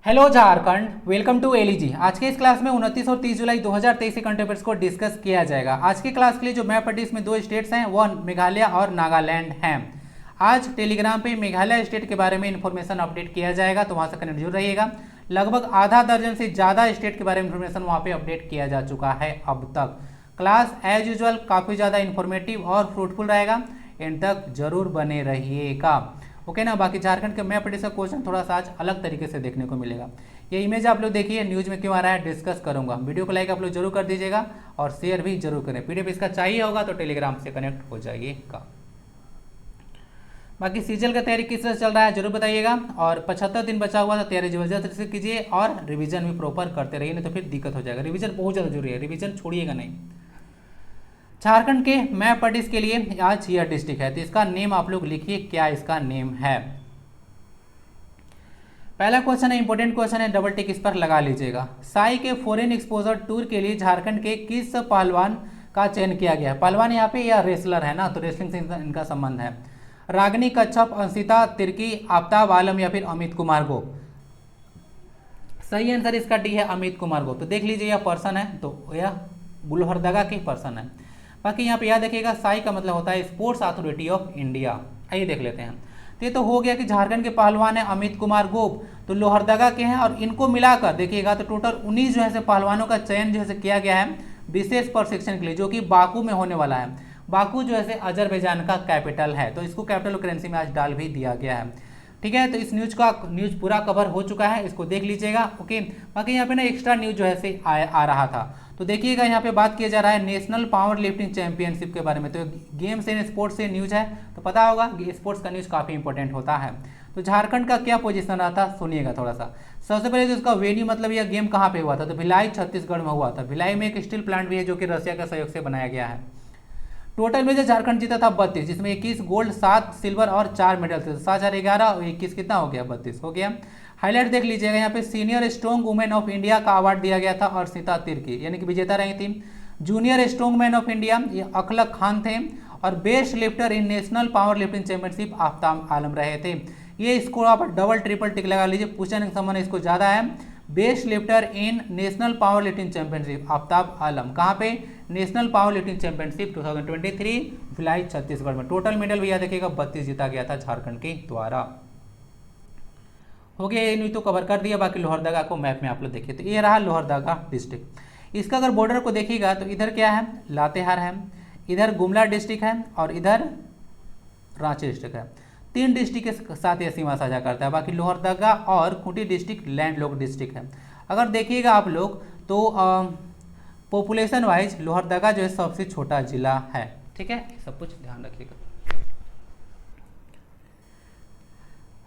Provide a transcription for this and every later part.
Hello Jharkhand, welcome to LEG. आज के इस क्लास में 29 और 30 जुलाई 2023 के करंट अफेयर्स को डिस्कस किया जाएगा। आज के क्लास के लिए जो मैप पढ़ी इसमें दो स्टेट्स हैं, वह मेघालय और नागालैंड हैं। आज टेलीग्राम पे मेघालय स्टेट के बारे में इंफॉर्मेशन अपडेट किया जाएगा, तो वहाँ से कनेक्ट जरूर रहिएगा। लगभग आधा दर्जन से ज़्यादा स्टेट के बारे में इंफॉर्मेशन वहाँ पे अपडेट किया जा चुका है अब तक। क्लास एज यूजुअल काफ़ी ज़्यादा इन्फॉर्मेटिव और फ्रूटफुल रहेगा, एंड तक जरूर बने रहिएगा, ओके ना। बाकी झारखंड के मैप पढ़ी का क्वेश्चन थोड़ा सा आज अलग तरीके से देखने को मिलेगा। ये इमेज आप लोग देखिए, न्यूज़ में क्यों आ रहा है डिस्कस करूंगा। वीडियो को लाइक आप लोग जरूर कर दीजिएगा और शेयर भी जरूर करें। पीडीएफ इसका चाहिए होगा तो टेलीग्राम से कनेक्ट हो जाइएगा। बाकी सीजल का तैयारी किस तरह चल रहा है जरूर बताइएगा, और 75 दिन बचा हुआ तो तैयारी जबरदस्त से कीजिए और रिवीजन भी प्रॉपर करते रहिए, नहीं तो फिर दिक्कत हो जाएगा। रिवीजन बहुत ज़्यादा जरूरी है, रिवीजन छोड़िएगा नहीं। झारखंड के मैप पढ़िस के लिए आज यह डिस्ट्रिक्ट है, तो इसका नेम आप लोग लिखिए, क्या इसका नेम है। पहला क्वेश्चन है, इंपॉर्टेंट क्वेश्चन है, डबल टिक इस पर लगा लीजिएगा। साई के फॉरेन एक्सपोजर टूर के लिए झारखंड के किस पहलवान का चयन किया गया है। पहलवान यहाँ पे या रेसलर है ना, तो रेसलिंग से इनका संबंध है। रागिनी कच्छप, अंशिता तिर्की, आफ्ताब आलम या फिर अमित कुमार गोप। सही आंसर इसका डी है, अमित कुमार गोप। तो देख लीजिए यह पर्सन है, तो यह लोहरदगा के पर्सन है। बाकी यहाँ पे याद रखिएगा, साई का मतलब होता है स्पोर्ट्स अथॉरिटी ऑफ इंडिया। आइए देख लेते हैं। तो ये तो हो गया कि झारखंड के पहलवान है अमित कुमार गोप, तो लोहरदगा के हैं, और इनको मिलाकर देखिएगा तो टोटल 19 जो है पहलवानों का चयन जो है किया गया है विशेष प्रशिक्षण के लिए, जो कि बाकू में होने वाला है। बाकू जो है अजरबैजान का कैपिटल है, तो इसको कैपिटल करेंसी में आज डाल भी दिया गया है। ठीक है, तो इस न्यूज़ पूरा कवर हो चुका है, इसको देख लीजिएगा, ओके। बाकी यहाँ पे ना एक्स्ट्रा न्यूज़ जो है आ रहा था, तो देखिएगा यहाँ पे बात किया जा रहा है नेशनल पावर लिफ्टिंग चैंपियनशिप के बारे में। तो गेम्स एंड स्पोर्ट्स से न्यूज़ है, तो पता होगा कि स्पोर्ट्स का न्यूज़ काफ़ी इंपॉर्टेंट होता है। तो झारखंड का क्या पोजीशन रहा था सुनिएगा थोड़ा सा। सबसे पहले तो इसका वेन्यू, मतलब यह गेम कहाँ पे हुआ था, तो भिलाई छत्तीसगढ़ में हुआ था। भिलाई में एक स्टील प्लांट भी है जो कि रसिया के सहयोग से बनाया गया है। टोटल मेडल झारखंड जीता था 32, जिसमें 21 गोल्ड, 7 सिल्वर और 4 मेडल थे। 7 4 11 और 21 कितना हो गया, 32 हो गया। हाईलाइट देख लीजिएगा, यहाँ पे senior strong women of India का अवार्ड दिया गया था अर्शिता तिर्की, यानी कि विजेता रही थी। Junior strong man of India ये अखलक खान थे, और best lifter in national powerlifting championship Aftab Alam रहे थे। ये इसको आप डबल ट्रिपल टिक लगा लीजिए, पूछने का संबंध इसको ज़्यादा है। Best lifter in national powerlifting championship Aftab Alam, कहाँ पे, national powerlifting championship 2023 Bhilai Chhattisgarh में। टोटल मेडल भी याद रखिएगा 32 जीता गया था झारखंड के द्वारा। हो गया, ये न्यूज़ तो कवर कर दिया। बाकी लोहरदगा को मैप में आप लोग देखिए, तो ये रहा लोहरदगा डिस्ट्रिक्ट। इसका अगर बॉर्डर को देखिएगा तो इधर क्या है, लातेहार है, इधर गुमला डिस्ट्रिक्ट है, और इधर रांची डिस्ट्रिक्ट है। 3 डिस्ट्रिक्ट के साथ यह सीमा साझा करता है। बाकी लोहरदगा और खूंटी डिस्ट्रिक्ट लैंडलॉक्ड डिस्ट्रिक्ट है। अगर देखिएगा आप लोग तो पॉपुलेशन वाइज लोहरदगा जो है सबसे छोटा जिला है। ठीक है, सब कुछ ध्यान रखिएगा।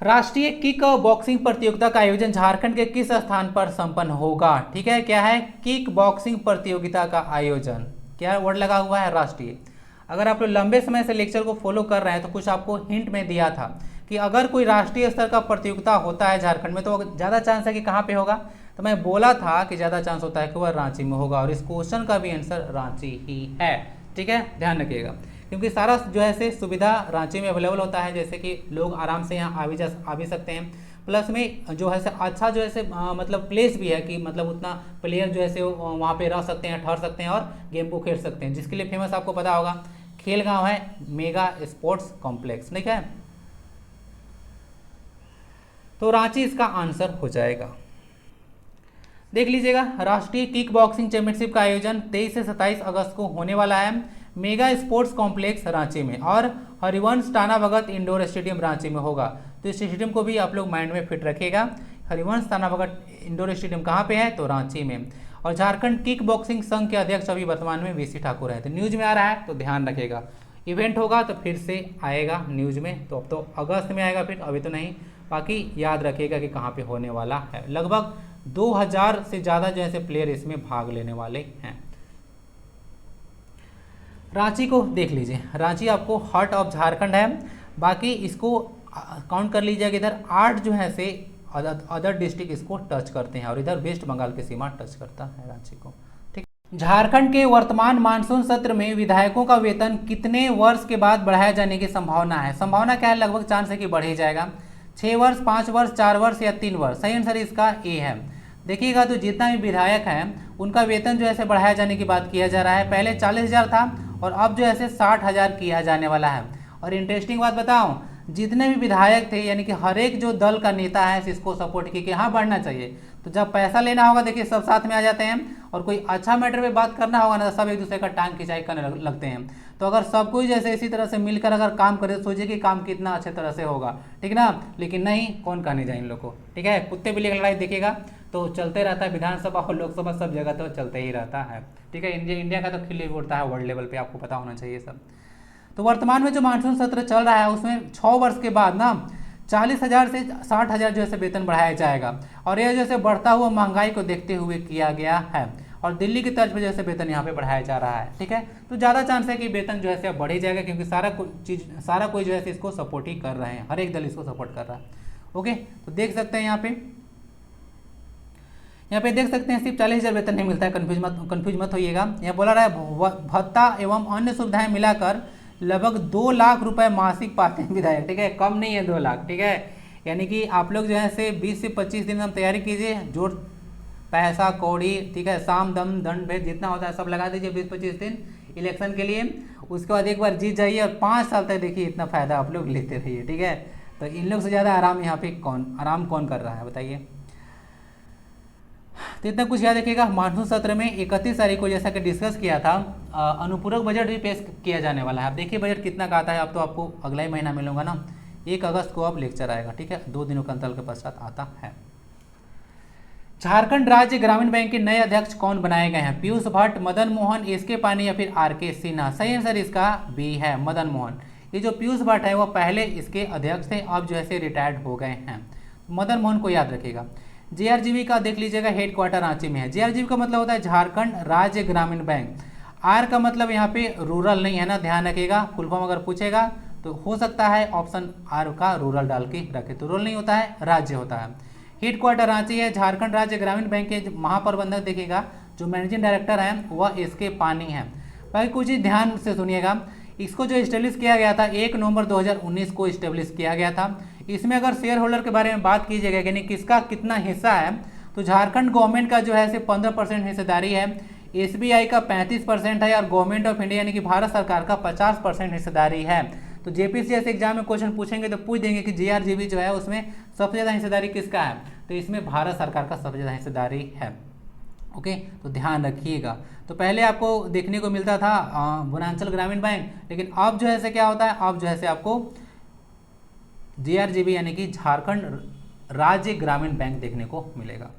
राष्ट्रीय किक बॉक्सिंग प्रतियोगिता का आयोजन झारखंड के किस स्थान पर संपन्न होगा। ठीक है, क्या है, किक बॉक्सिंग प्रतियोगिता का आयोजन, क्या वर्ड लगा हुआ है, राष्ट्रीय। अगर आप लोग लंबे समय से लेक्चर को फॉलो कर रहे हैं तो कुछ आपको हिंट में दिया था कि अगर कोई राष्ट्रीय स्तर का प्रतियोगिता होता है झारखंड में तो ज़्यादा चांस है कि कहाँ पे होगा, तो मैं बोला था कि ज़्यादा चांस होता है कि वह रांची में होगा, और इस क्वेश्चन का भी आंसर रांची ही है। ठीक है, ध्यान रखिएगा, क्योंकि सारा जो है सुविधा रांची में अवेलेबल होता है, जैसे कि लोग आराम से यहाँ आ भी सकते हैं। प्लस में जो है अच्छा जो है मतलब प्लेस भी है कि मतलब उतना प्लेयर जो है वहाँ पे रह सकते हैं, ठहर सकते हैं और गेम को खेल सकते हैं, जिसके लिए फेमस आपको पता होगा खेल गांव है मेगा स्पोर्ट्स कॉम्प्लेक्स। ठीक है, तो रांची इसका आंसर हो जाएगा। देख लीजिएगा, राष्ट्रीय किक बॉक्सिंग चैंपियनशिप का आयोजन 23 से 27 अगस्त को होने वाला है मेगा स्पोर्ट्स कॉम्प्लेक्स रांची में, और हरिवंश टाना भगत इंडोर स्टेडियम रांची में होगा। तो इस स्टेडियम को भी आप लोग माइंड में फिट रखिएगा। हरिवंश टाना भगत इंडोर स्टेडियम कहाँ पे है, तो रांची में। और झारखंड किक बॉक्सिंग संघ के अध्यक्ष अभी वर्तमान में वीसी ठाकुर हैं। तो न्यूज़ में आ रहा है, तो ध्यान रखिएगा। इवेंट होगा तो फिर से आएगा न्यूज़ में, तो अब तो अगस्त में आएगा, फिर अभी तो नहीं। बाकी याद रखिएगा कि कहाँ पे होने वाला है। लगभग 2000 से ज़्यादा जो है प्लेयर इसमें भाग लेने वाले हैं। रांची को देख लीजिए, रांची आपको हार्ट ऑफ झारखंड है। बाकी इसको काउंट कर लीजिएगा, इधर 8 जो है अदर डिस्ट्रिक्ट इसको टच करते हैं, और इधर वेस्ट बंगाल की सीमा टच करता है रांची को। ठीक, झारखंड के वर्तमान मानसून सत्र में विधायकों का वेतन कितने वर्ष के बाद बढ़ाया जाने की संभावना है। संभावना क्या है, लगभग चांस है कि बढ़ ही जाएगा। 6 वर्ष, 5 वर्ष, 4 वर्ष या 3 वर्ष? सही आंसर इसका ए है। देखिएगा तो जितना भी विधायक हैं उनका वेतन जो है बढ़ाया जाने की बात किया जा रहा है। पहले 40,000 था और अब जो है 60,000 किया जाने वाला है। और इंटरेस्टिंग बात बताऊं, जितने भी विधायक थे यानी कि हर एक जो दल का नेता है इसको सपोर्ट किया कि हाँ बढ़ना चाहिए। तो जब पैसा लेना होगा देखिए सब साथ में आ जाते हैं, और कोई अच्छा मैटर पे बात करना होगा ना तो सब एक दूसरे का टांग खिंचाई करने लगते हैं। तो अगर सब कोई जैसे इसी तरह से मिलकर अगर काम करे तो सोचिए कि काम कितना अच्छे तरह से होगा, ठीक ना। लेकिन नहीं, कौन कहने जाए इन लोग को, ठीक है। कुत्ते बिल्ली की लड़ाई देखिएगा तो चलते रहता है, विधानसभा और लोकसभा सब जगह तो चलते ही रहता है, ठीक है। इंडिया का तो खिल्ली उड़ता है वर्ल्ड लेवल पे, आपको पता होना चाहिए सब। तो वर्तमान में जो मानसून सत्र चल रहा है उसमें 6 वर्ष के बाद ना 40,000 से 60,000 जो है वेतन बढ़ाया जाएगा, और यह जैसे बढ़ता हुआ महंगाई को देखते हुए किया गया है, और दिल्ली की तर्ज पर जैसे वेतन यहाँ पे बढ़ाया जा रहा है, ठीक है। तो ज़्यादा चांस है कि वेतन जो है बढ़ ही जाएगा, क्योंकि सारा कोई जो है इसको सपोर्ट ही कर रहे हैं, हर एक दल इसको सपोर्ट कर रहा है। ओके, तो देख सकते हैं यहाँ पे देख सकते हैं सिर्फ 40,000 वेतन नहीं मिलता है, कन्फ्यूज मत होइएगा। यहाँ बोला रहा है भत्ता एवं अन्य सुविधाएं मिलाकर लगभग 2 लाख रुपए मासिक पाते हैं विधायक, ठीक है। कम नहीं है 2 लाख, ठीक है। यानी कि आप लोग जो है 20 से 25 दिन हम तैयारी कीजिए, जोर पैसा कौड़ी, ठीक है, साम दम दंड भेद जितना होता है सब लगा दीजिए 20-25 दिन इलेक्शन के लिए। उसके बाद एक बार जीत जाइए और 5 साल तक देखिए इतना फायदा आप लोग लेते रहिए, ठीक है। तो इन लोग से ज़्यादा आराम यहाँ पे कौन कर रहा है बताइए। तो इतना कुछ याद रखिएगा। मानसून सत्र में 31 तारीख को जैसा कि डिस्कस किया था, अनुपूरक बजट भी पेश किया जाने वाला है। अब देखिए बजट कितना का आता है, अब तो आपको अगला ही महीना मिलूंगा ना, 1 अगस्त को अब लेक्चर आएगा, ठीक है, 2 दिनों के अंतर के पश्चात आता है। झारखंड राज्य ग्रामीण बैंक के नए अध्यक्ष कौन बनाए गए हैं? पीयूष भट्ट, मदन मोहन, एसके पानी या फिर आरके सिन्हा? सही आंसर इसका बी है, मदन मोहन। ये जो पीयूष भट्ट है वो पहले इसके अध्यक्ष थे, अब जो है रिटायर्ड हो गए हैं। मदन मोहन को याद रखिएगा। जेआरजीबी का देख लीजिएगा हेडक्वार्टर रांची में है। जेआरजीबी का मतलब होता है झारखंड राज्य ग्रामीण बैंक। आर का मतलब यहाँ पे रूरल नहीं है ना, ध्यान रखिएगा। फुल फॉर्म अगर पूछेगा तो हो सकता है ऑप्शन आर का रूरल डाल के रखे, तो रूरल नहीं होता है, राज्य होता है। हेडक्वार्टर रांची है। झारखंड राज्य ग्रामीण बैंक के महाप्रबंधक देखिएगा, जो मैनेजिंग डायरेक्टर हैं वह एसके पानी है। भाई कुछ ही ध्यान से सुनिएगा, इसको जो इस्टेब्लिश किया गया था 1 नवंबर 2019 को इस्टेब्लिश किया गया था। इसमें अगर शेयर होल्डर के बारे में बात कीजिएगा यानी किसका कितना हिस्सा है, तो झारखंड गवर्नमेंट का जो है 15% हिस्सेदारी है, एसबीआई का 35% है, और गवर्नमेंट ऑफ इंडिया यानी कि भारत सरकार का 50% हिस्सेदारी है। तो जेपीसी जैसे एग्जाम में क्वेश्चन पूछेंगे तो पूछ देंगे कि जेआरजीबी जो है उसमें सबसे ज़्यादा हिस्सेदारी किसका है, तो इसमें भारत सरकार का सबसे ज़्यादा हिस्सेदारी है। ओके, तो ध्यान रखिएगा। तो पहले आपको देखने को मिलता था वनांचल ग्रामीण बैंक, लेकिन अब जो है क्या होता है, अब जो है आपको जेआरजीबी यानी कि झारखंड राज्य ग्रामीण बैंक देखने को मिलेगा।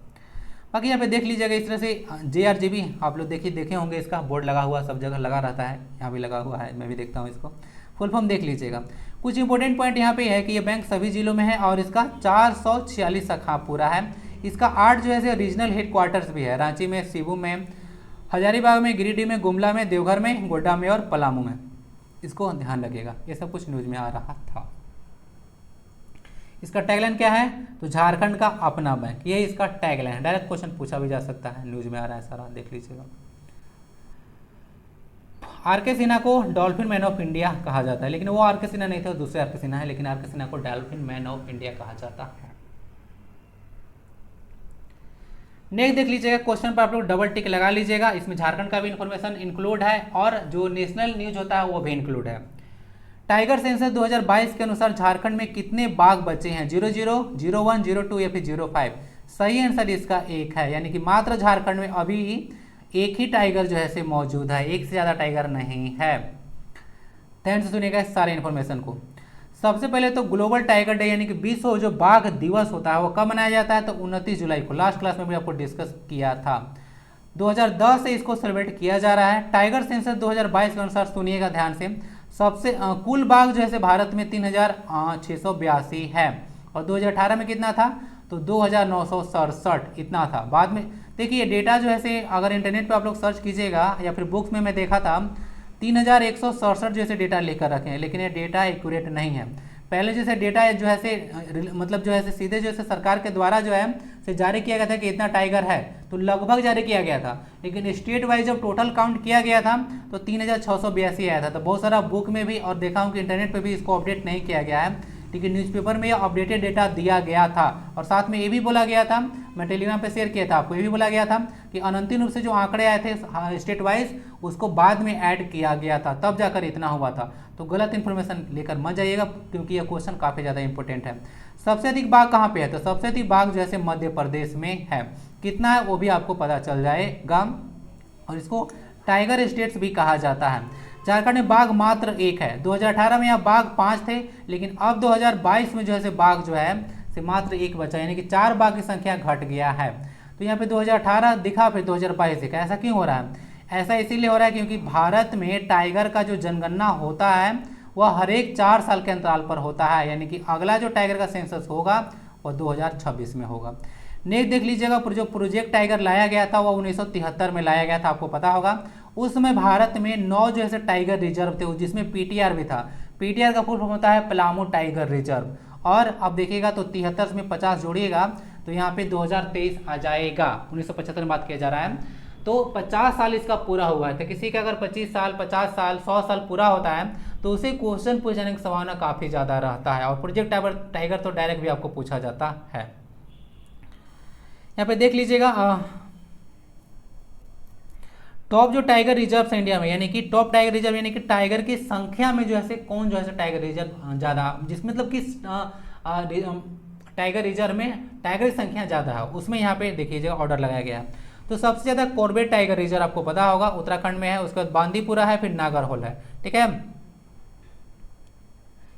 बाकी यहाँ पे देख लीजिएगा इस तरह से जेआरजीबी आप लोग देखे होंगे, इसका बोर्ड लगा हुआ सब जगह लगा रहता है, यहाँ भी लगा हुआ है, मैं भी देखता हूँ इसको। फुल फॉर्म देख लीजिएगा। कुछ इंपॉर्टेंट पॉइंट यहाँ पे है कि ये बैंक सभी जिलों में है और इसका 446 शाखा पूरा है। इसका 8 जो है रीजनल हेडक्वार्टर्स भी है, रांची में, शिवू में, हजारीबाग में, गिरिडीह में, गुमला में, देवघर में, गोड्डा में और पलामू में। इसको ध्यान रखिएगा, ये सब कुछ न्यूज में आ रहा था। इसका टैगलाइन क्या है, तो झारखंड का अपना बैंक, ये इसका टैगलाइन है। डायरेक्ट क्वेश्चन पूछा भी जा सकता है, न्यूज में आ रहा है सारा, देख लीजिएगा। आरके सिन्हा को डॉल्फिन मैन ऑफ इंडिया कहा जाता है, लेकिन वो आरके सिन्हा नहीं थे, दूसरे आरके सिन्हा है, लेकिन आरके सिन्हा को डॉल्फिन मैन ऑफ इंडिया कहा जाता है। नेक्स्ट देख लीजिएगा, क्वेश्चन पर आप लोग डबल टिक लगा लीजिएगा, इसमें झारखंड का भी इंफॉर्मेशन इंक्लूड है और जो नेशनल न्यूज होता है वो भी इंक्लूड है। टाइगर सेंसस 2022 के अनुसार झारखंड में कितने बाघ बचे हैं? 00, 01, 02 या फिर 05? सही आंसर इसका 1 है, यानी कि मात्र झारखंड में अभी एक ही टाइगर जो है मौजूद है, एक से ज़्यादा टाइगर नहीं है। ध्यान से सुनिएगा इस सारे इन्फॉर्मेशन को। सबसे पहले तो ग्लोबल टाइगर डे यानी कि विश्व जो बाघ दिवस होता है वो कब मनाया जाता है, तो 29 जुलाई को। लास्ट क्लास में भी आपको डिस्कस किया था। 2010 से इसको सेलिब्रेट किया जा रहा है। टाइगर सेंसस 2022 के अनुसार सुनिएगा ध्यान से, सबसे कुल बाघ जो है भारत में 3682 है, और 2018 में कितना था, तो 2967 इतना था। बाद में देखिए डेटा जो है अगर इंटरनेट पे आप लोग सर्च कीजिएगा या फिर बुक्स में मैं देखा था 3167 जैसे डेटा लेकर रखे हैं, लेकिन ये डेटा एक्यूरेट नहीं है। पहले जैसे डेटा जो है मतलब जो है सीधे जो है सरकार के द्वारा जो है जारी किया गया था कि इतना टाइगर है, तो लगभग जारी किया गया था, लेकिन स्टेट वाइज जब टोटल काउंट किया गया था तो 3682 आया था। तो बहुत सारा बुक में भी और देखा हूँ कि इंटरनेट पे भी इसको अपडेट नहीं किया गया है, ठीक है, न्यूज़पेपर में यह अपडेटेड डेटा दिया गया था। और साथ में ये भी बोला गया था, मैं टेलीग्राम पे शेयर किया था आपको, ये भी बोला गया था कि अनंतिम रूप से जो आंकड़े आए थे स्टेट वाइज उसको बाद में ऐड किया गया था, तब जाकर इतना हुआ था। तो गलत इन्फॉर्मेशन लेकर मत जाइएगा, क्योंकि यह क्वेश्चन काफ़ी ज़्यादा इंपॉर्टेंट है। सबसे अधिक बाघ कहाँ पे है? तो सबसे अधिक बाघ जो है मध्य प्रदेश में है। कितना है वो भी आपको पता चल जाएगा, और इसको टाइगर स्टेट्स भी कहा जाता है। झारखंड में बाघ मात्र एक है। 2018 में यहाँ बाघ 5 थे, लेकिन अब 2022 में जो है बाघ जो है से मात्र 1 बचा, यानी कि 4 बाघ की संख्या घट गया है। तो यहाँ पे 2018 दिखा, फिर 2022 दिखा। ऐसा क्यों हो रहा है? ऐसा इसीलिए हो रहा है क्योंकि भारत में टाइगर का जो जनगणना होता है वह हर एक 4 साल के अंतराल पर होता है, यानी कि अगला जो टाइगर का सेंसस होगा वह 2026 में होगा। नेक्स्ट देख लीजिएगा, जो प्रोजेक्ट टाइगर लाया गया था वह 1973 में लाया गया था, आपको पता होगा। उस समय भारत में 9 जो है टाइगर रिजर्व थे, जिसमें पीटीआर भी था। पीटीआर का फुल फॉर्म होता है पलामू टाइगर रिजर्व। और अब देखिएगा तो 73 में 50 जोड़िएगा तो यहाँ पे 2023 आ जाएगा। 1975 में बात किया जा रहा है, तो 50 साल इसका पूरा हुआ है। तो किसी का अगर 25 साल, 50 साल, 100 साल पूरा होता है तो उसे क्वेश्चन पूछने की संभावना काफ़ी ज़्यादा रहता है। और प्रोजेक्ट टाइगर तो डायरेक्ट भी आपको पूछा जाता है। यहाँ पे देख लीजिएगा टॉप जो टाइगर रिजर्व है इंडिया में, यानी कि टॉप टाइगर रिजर्व यानी कि टाइगर की संख्या में जो है कौन जो है टाइगर रिजर्व ज़्यादा, जिस मतलब कि टाइगर रिजर्व में टाइगर की संख्या ज़्यादा है, उसमें यहाँ पे देखिएगा ऑर्डर लगाया गया है। तो सबसे ज़्यादा कॉर्बेट टाइगर रिजर्व आपको पता होगा उत्तराखंड में है, उसके बाद बांदीपुरा है, फिर नागरहोल है। ठीक है,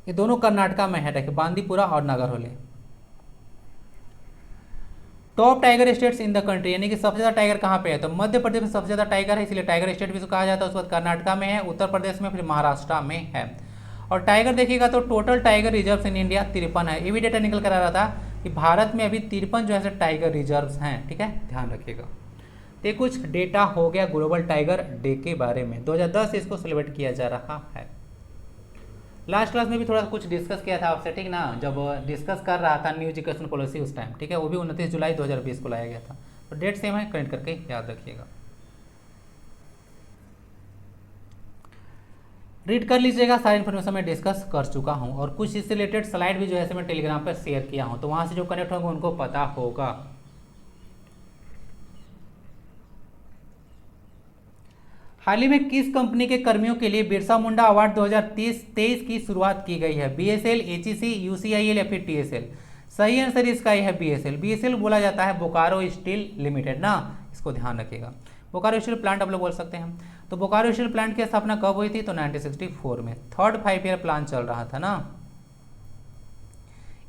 ये दोनों कर्नाटका में है, देखिए बांदीपुरा और नागरहोल है। Top tiger states in the country, यानी कि सबसे ज़्यादा टाइगर कहाँ पे है? तो मध्य प्रदेश में सबसे ज़्यादा टाइगर है, इसलिए टाइगर स्टेट भी इसको कहा जाता है। उसके बाद कर्नाटका में है, उत्तर प्रदेश में, फिर महाराष्ट्र में है। और टाइगर देखिएगा तो total tiger reserves in India 53 है। ये भी डेटा निकल कर आ रहा था कि भारत में अभी 53 जो है टाइगर रिजर्व्स हैं। ठीक है, ध्यान रखिएगा। तो कुछ डेटा हो गया ग्लोबल टाइगर डे के बारे में। 2010 से इसको सेलिब्रेट किया जा रहा है। लास्ट क्लास में भी थोड़ा कुछ डिस्कस किया था आपसे, ठीक ना, जब डिस्कस कर रहा था न्यू एजुकेशन पॉलिसी उस टाइम। ठीक है, वो भी 29 जुलाई 2020 को लाया गया था। तो डेट सेम है, कनेक्ट करके याद रखिएगा, रीड कर लीजिएगा। सारी इन्फॉर्मेशन मैं डिस्कस कर चुका हूँ, और कुछ इससे रिलेटेड स्लाइड भी जो है मैं टेलीग्राम पर शेयर किया हूँ, तो वहाँ से जो कनेक्ट होंगे उनको पता होगा। हाल ही में किस कंपनी के कर्मियों के लिए बिरसा मुंडा अवार्ड 2023 की शुरुआत की गई है? बीएसएल, एचईसी, यूसीआईएल या फिर टीएसएल? सही आंसर इसका ही है बीएसएल। बीएसएल बोला जाता है बोकारो स्टील लिमिटेड ना, इसको ध्यान रखिएगा। बोकारो स्टील प्लांट आप लोग बोल सकते हैं। तो बोकारो स्टील प्लांट की स्थापना कब हुई थी? तो 1964 में। थर्ड 5 ईयर प्लान चल रहा था ना।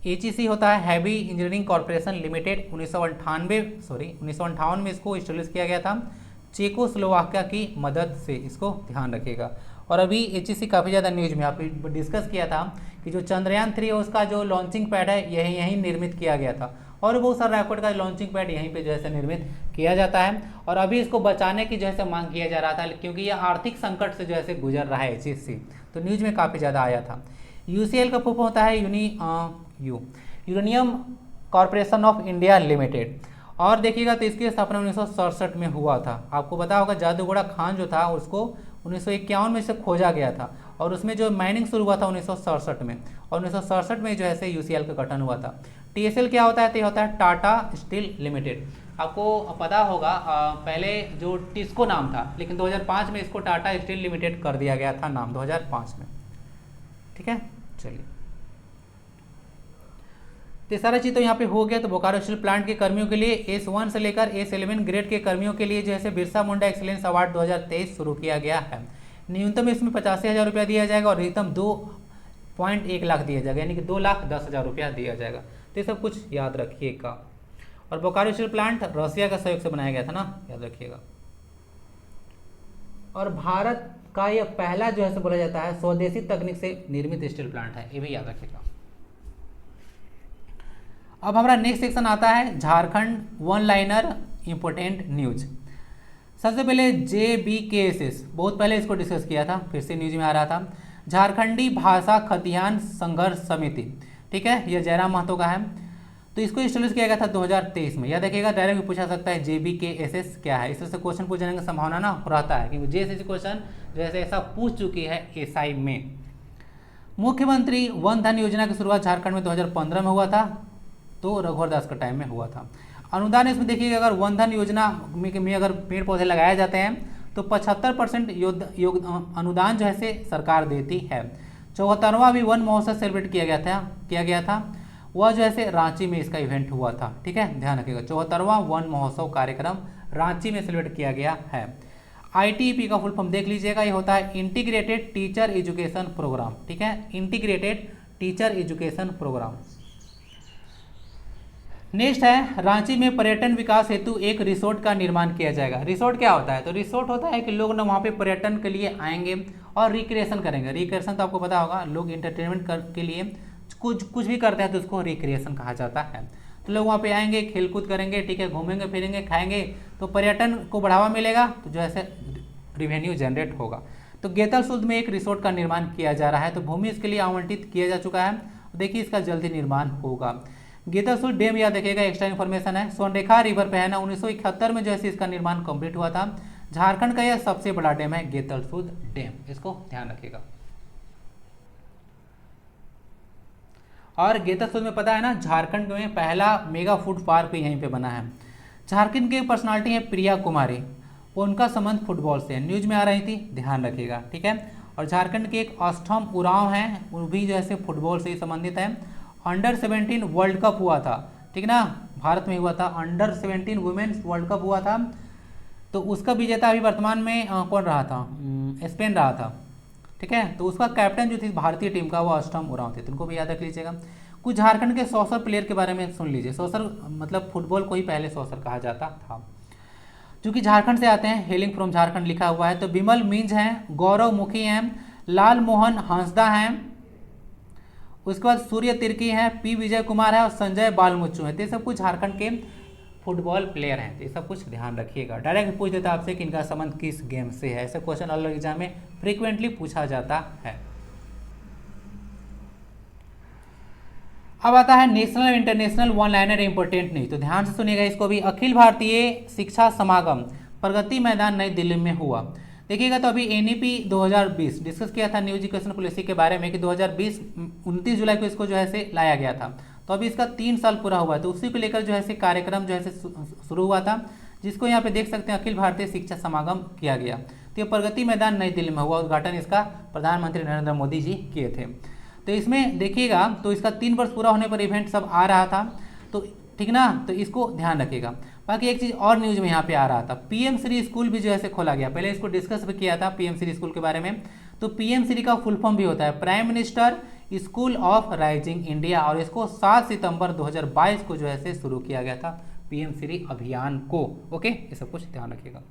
एचईसी होता है हैवी इंजीनियरिंग कॉर्पोरेशन लिमिटेड। 1958 में इसको स्टेब्लिश किया गया था चेकोस्लोवाकिया की मदद से, इसको ध्यान रखिएगा। और अभी एचईसी काफ़ी ज़्यादा न्यूज में आप डिस्कस किया था कि जो चंद्रयान 3 है उसका जो लॉन्चिंग पैड है यहीं निर्मित किया गया था, और बहुत सारा रॉकेट का लॉन्चिंग पैड यहीं पे जो है निर्मित किया जाता है। और अभी इसको बचाने की जो है मांग किया जा रहा था, क्योंकि ये आर्थिक संकट से जो है गुजर रहा है एचईसी, तो न्यूज में काफ़ी ज़्यादा आया था। यूसीएल का फुल होता है uranium corporation of India limited. और देखिएगा तो इसकी स्थापना 1967 में हुआ था। आपको पता होगा जादूगोड़ा खान जो था उसको 1951 में से खोजा गया था, और उसमें जो माइनिंग शुरू हुआ था 1967 में, और 1967 में जो है यूसीएल का गठन हुआ था। टीएसएल क्या होता है? तो ये होता है टाटा स्टील लिमिटेड। आपको पता होगा पहले जो टिस्को नाम था, लेकिन 2005 में इसको टाटा स्टील लिमिटेड कर दिया गया था नाम, 2005 में। ठीक है, चलिए तो सारा चीज़ तो यहाँ पे हो गया। तो बोकारो स्टील प्लांट के कर्मियों के लिए S1 से लेकर S11 ग्रेड के कर्मियों के लिए जैसे बिरसा मुंडा एक्सीलेंस अवार्ड 2023 शुरू किया गया है। न्यूनतम इसमें 85,000 रुपया दिया जाएगा, और अधिकतम 2.1 लाख दिया जाएगा, यानी कि 2,10,000 रुपया दिया जाएगा। तो ये सब कुछ याद रखिएगा। और बोकारो स्टील प्लांट रसिया का सहयोग से बनाया गया था ना, याद रखिएगा। और भारत का यह पहला जो है बोला जाता है स्वदेशी तकनीक से निर्मित स्टील प्लांट है, ये भी याद रखिएगा। अब हमारा नेक्स्ट सेक्शन आता है Jharkhand one liner important news. सबसे पहले JBKSS, बहुत पहले इसको डिस्कस किया था, फिर से न्यूज में आ रहा था। झारखंडी भाषा खतियान संघर्ष समिति, ठीक है, यह जयराम महतो का है। तो इसको एस्टेब्लिश किया गया था 2023 में। यह देखिएगा डायरेक्ट भी पूछा सकता है JBKSS क्या है, इस तरह से क्वेश्चन पूछने की संभावना ना रहता है, क्योंकि जैसे क्वेश्चन जैसे ऐसा पूछ चुकी है SI में। मुख्यमंत्री वन धन योजना की शुरुआत झारखंड में 2015 में हुआ था, तो रघुवर दास का टाइम में हुआ था। अनुदान इसमें देखिएगा, अगर वन धन योजना में अगर पेड़ पौधे लगाए जाते हैं तो 75% अनुदान जो है से सरकार देती है। 74वां भी वन महोत्सव सेलिब्रेट किया गया था, वह जो है से रांची में इसका इवेंट हुआ था। ठीक है, ध्यान रखिएगा, 74वां वन महोत्सव कार्यक्रम रांची में सेलिब्रेट किया गया है। ITEP का फुल फॉर्म देख लीजिएगा, ये होता है इंटीग्रेटेड टीचर एजुकेशन प्रोग्राम। ठीक है, integrated teacher education program. Next है, रांची में पर्यटन विकास हेतु एक रिसोर्ट का निर्माण किया जाएगा। रिसोर्ट क्या होता है? तो रिसोर्ट होता है कि लोग ना वहाँ पे पर्यटन के लिए आएंगे और रिक्रिएशन करेंगे। रिक्रिएशन तो आपको पता होगा, लोग इंटरटेनमेंट के लिए कुछ भी करते हैं तो उसको रिक्रिएशन कहा जाता है। तो लोग वहाँ पे आएंगे, खेलकूद करेंगे, ठीक है, घूमेंगे फिरेंगे, खाएंगे, तो पर्यटन को बढ़ावा मिलेगा, तो जो है रिवेन्यू जनरेट होगा। तो गेतलसूद में एक रिसोर्ट का निर्माण किया जा रहा है, तो भूमि इसके लिए आवंटित किया जा चुका है। देखिए इसका जल्दी निर्माण होगा। गेतलसूद डैम याद रखिएगा, एक्स्ट्रा इन्फॉर्मेशन है, स्वर्णरेखा रिवर पे है ना, 1971 में जो है इसका निर्माण कंप्लीट हुआ था। झारखंड का यह सबसे बड़ा डैम है गेतलसूद डैम, इसको ध्यान रखिएगा। और गेतलसूद में पता है ना, झारखंड में पहला मेगा फूड पार्क भी यहीं पे बना है। झारखंड की पर्सनालिटी है प्रिया कुमारी, उनका संबंध फुटबॉल से है, न्यूज में आ रही थी, ध्यान रखिएगा। ठीक है, और झारखंड के एक अष्टम उरांव हैं, वो भी जो है फुटबॉल से ही संबंधित है। अंडर 17 वर्ल्ड कप हुआ था, ठीक ना, भारत में हुआ था, अंडर 17 वुमेन्स वर्ल्ड कप हुआ था, तो उसका विजेता अभी वर्तमान में कौन रहा था? स्पेन रहा था। ठीक है, तो उसका कैप्टन जो थी भारतीय टीम का वो अष्टम उरांव थे, तो उनको भी याद रख लीजिएगा। कुछ झारखंड के सौसर प्लेयर के बारे में सुन लीजिए। सौसर मतलब फुटबॉल को ही पहले सौसर कहा जाता था। चूंकि झारखंड से आते हैं, हेलिंग फ्रॉम झारखंड लिखा हुआ है, तो बिमल मिंज हैं, गौरव मुखी हैं, लाल मोहन हंसदा हैं, उसके बाद सूर्य तिर्की हैं, पी विजय कुमार है और संजय बालमुच्चू हैं। तो ये सब कुछ झारखंड के फुटबॉल प्लेयर हैं, तो ये सब कुछ ध्यान रखिएगा। डायरेक्ट पूछ देता आपसे कि इनका संबंध किस गेम से है, ऐसे क्वेश्चन अलग एग्जाम में फ्रीक्वेंटली पूछा जाता है। अब आता है national international one liner, important नहीं, तो ध्यान से सुनिएगा इसको भी। अखिल भारतीय शिक्षा समागम प्रगति मैदान नई दिल्ली में हुआ। देखिएगा, तो अभी NEP 2020 डिस्कस किया था न्यू एजुकेशन पॉलिसी के बारे में कि 2020 29 जुलाई को इसको जो है से लाया गया था, तो अभी इसका 3 साल पूरा हुआ है, तो उसी को लेकर जो है से कार्यक्रम जो है से शुरू हुआ था, जिसको यहाँ पे देख सकते हैं अखिल भारतीय शिक्षा समागम किया गया। तो ये प्रगति मैदान नई दिल्ली में हुआ, उद्घाटन इसका प्रधानमंत्री नरेंद्र मोदी जी किए थे। तो इसमें देखिएगा, तो इसका 3 वर्ष पूरा होने पर इवेंट सब आ रहा था, तो ठीक ना, तो इसको ध्यान रखिएगा। बाकी एक चीज़ और न्यूज में यहाँ पे आ रहा था, PM श्री स्कूल भी जो है खोला गया, पहले इसको डिस्कस भी किया था PM श्री स्कूल के बारे में। तो PM श्री का फुल फॉर्म भी होता है prime minister school of rising India, और इसको 7 सितंबर 2022 को जो है शुरू किया गया था PM श्री अभियान को। ओके, ये सब कुछ ध्यान रखिएगा।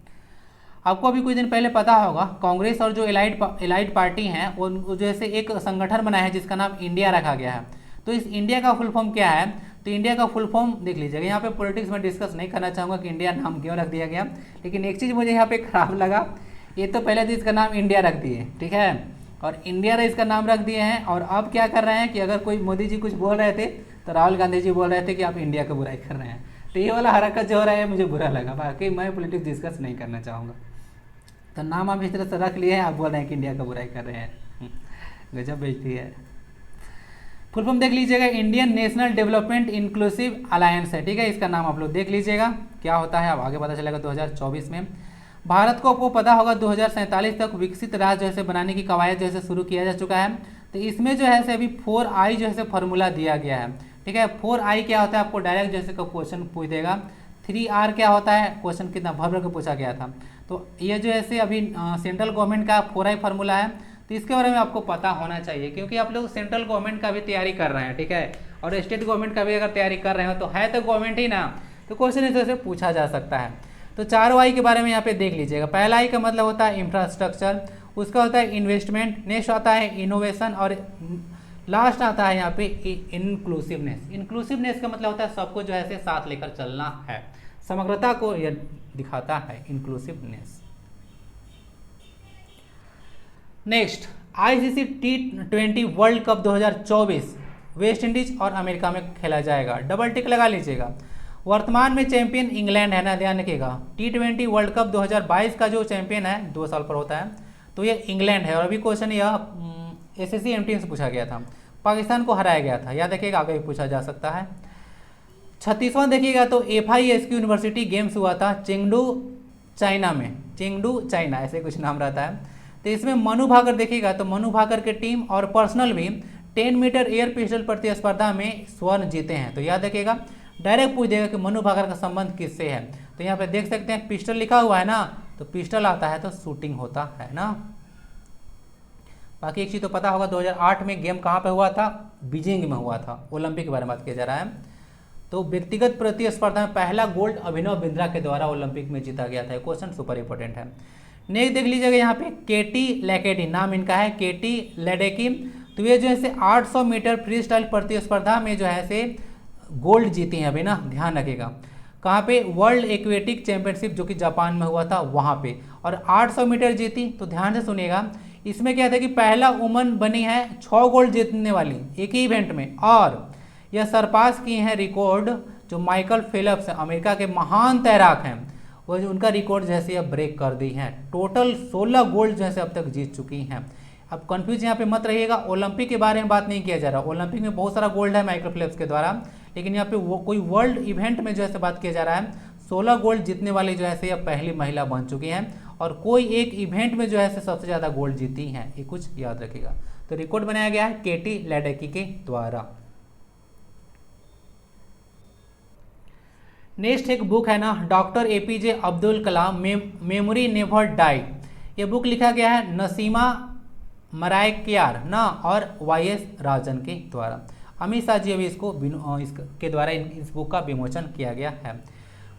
आपको अभी कुछ दिन पहले पता होगा, कांग्रेस और जो एलाइड पार्टी हैं वो जो है एक संगठन बनाया है जिसका नाम इंडिया रखा गया है। तो इस इंडिया का फुल फॉर्म क्या है? तो इंडिया का फुल फॉर्म देख लीजिएगा। यहाँ पे पॉलिटिक्स में डिस्कस नहीं करना चाहूँगा कि इंडिया नाम क्यों रख दिया गया, लेकिन एक चीज़ मुझे यहाँ पे खराब लगा, ये तो पहले तो इसका नाम इंडिया रख दिए, ठीक है, और इंडिया इसका नाम रख दिए हैं, और अब क्या कर रहे हैं कि अगर कोई मोदी जी कुछ बोल रहे थे तो राहुल गांधी जी बोल रहे थे कि आप इंडिया का बुराई कर रहे हैं। तो ये वाला हरकत जो हो रहा है मुझे बुरा लगा, बाकी मैं पॉलिटिक्स डिस्कस नहीं करना चाहूँगा। तो नाम आप इस तरह से रख लिए हैं, आप बोल रहे हैं कि इंडिया का बुराई कर रहे हैं, गजब बेइज्जती है। फुल फॉर्म देख लीजिएगा, Indian national development inclusive alliance है, ठीक है, इसका नाम आप लोग देख लीजिएगा क्या होता है, अब आगे पता चलेगा 2024 में। भारत को आपको पता होगा 2047 तक विकसित राज्य जैसे बनाने की कवायद जैसे शुरू किया जा चुका है। तो इसमें जो है से अभी 4I जो है फॉर्मूला दिया गया है, ठीक है। 4I क्या होता है आपको डायरेक्ट जैसे का क्वेश्चन पूछ देगा। 3R क्या होता है, क्वेश्चन कितना भर के पूछा गया था। तो ये जो है अभी सेंट्रल गवर्नमेंट का 4I फार्मूला है, तो इसके बारे में आपको पता होना चाहिए, क्योंकि आप लोग सेंट्रल गवर्नमेंट का भी तैयारी कर रहे हैं, ठीक है, और स्टेट गवर्नमेंट का भी अगर तैयारी कर रहे हो तो है तो गवर्नमेंट ही ना, तो क्वेश्चन इस तरह से पूछा जा सकता है। तो 4I के बारे में यहाँ पे देख लीजिएगा। पहला I का मतलब होता है इंफ्रास्ट्रक्चर, उसका होता है इन्वेस्टमेंट, नेक्स्ट आता है इनोवेशन, और लास्ट आता है यहाँ पे इंक्लूसिवनेस। इंक्लूसिवनेस का मतलब होता है सबको जो है साथ लेकर चलना है, समग्रता को यह दिखाता है inclusiveness. Next, ICC T20 world cup 2024 West Indies और अमेरिका में खेला जाएगा। डबल टिक लगा लीजिएगा। वर्तमान में चैंपियन इंग्लैंड है ना, ध्यान रखिएगा। T20 वर्ल्ड कप 2022 का जो चैंपियन है 2 साल पर होता है, तो ये इंग्लैंड है। और अभी क्वेश्चन यह एसएससी एमटीएम से पूछा गया था। पाकिस्तान को हराया गया था, याद रखिएगा, आगे भी पूछा जा सकता है। 36वां देखिएगा तो FISQ यूनिवर्सिटी गेम्स हुआ था चेंगडू चाइना में, चेंगडू चाइना ऐसे कुछ नाम रहता है। तो इसमें मनु भाकर देखिएगा तो मनु भाकर के टीम और पर्सनल भी 10 मीटर एयर पिस्टल प्रतिस्पर्धा में स्वर्ण जीते हैं। तो याद रखिएगा, डायरेक्ट पूछ देगा कि मनु भाकर का संबंध किससे है। तो यहाँ पे देख सकते हैं पिस्टल लिखा हुआ है ना, तो पिस्टल आता है तो शूटिंग होता है ना। बाकी एक चीज़ तो पता होगा, 2008 में गेम कहाँ पे हुआ था, बीजिंग में हुआ था। ओलंपिक के बारे में बात किया जा रहा है। तो व्यक्तिगत प्रतिस्पर्धा में पहला गोल्ड अभिनव बिंद्रा के द्वारा ओलंपिक में जीता गया था। क्वेश्चन सुपर इंपॉर्टेंट है। नेक्स्ट देख लीजिएगा यहाँ पे केटी लेडेकी, नाम इनका है केटी लेडेकी। तो ये जो है से 800 मीटर फ्री स्टाइल प्रतिस्पर्धा में जो है से गोल्ड जीती हैं अभी ना, ध्यान रखिएगा। कहाँ पे, वर्ल्ड एक्वेटिक चैंपियनशिप जो कि जापान में हुआ था वहाँ पे, और 800 मीटर जीती। तो ध्यान से सुनिएगा, इसमें क्या था कि पहला वुमन बनी है 6 गोल्ड जीतने वाली एक ही इवेंट में, और यह सरपास की हैं रिकॉर्ड जो माइकल फेल्प्स है, अमेरिका के महान तैराक हैं, वो जो उनका रिकॉर्ड जैसे अब ब्रेक कर दी हैं। टोटल 16 गोल्ड जैसे अब तक जीत चुकी हैं। अब कंफ्यूज यहाँ पे मत रहिएगा, ओलंपिक के बारे में बात नहीं किया जा रहा। ओलंपिक में बहुत सारा गोल्ड है माइकल फेल्प्स के द्वारा, लेकिन यहाँ पे वो कोई वर्ल्ड इवेंट में जो है बात किया जा रहा है। 16 गोल्ड जीतने वाली जो है अब पहली महिला बन चुकी हैं, और कोई एक इवेंट में जो है सबसे ज़्यादा गोल्ड जीती हैं, ये कुछ याद रखिएगा। तो रिकॉर्ड बनाया गया है केटी लेडेकी के द्वारा। नेक्स्ट एक बुक है ना, doctor APJ Abdul Kalam memory never die. ये बुक लिखा गया है नसीमा मरायकियार ना और YS राजन के द्वारा। अमित शाह जी अभी इसके द्वारा इस बुक का विमोचन किया गया है।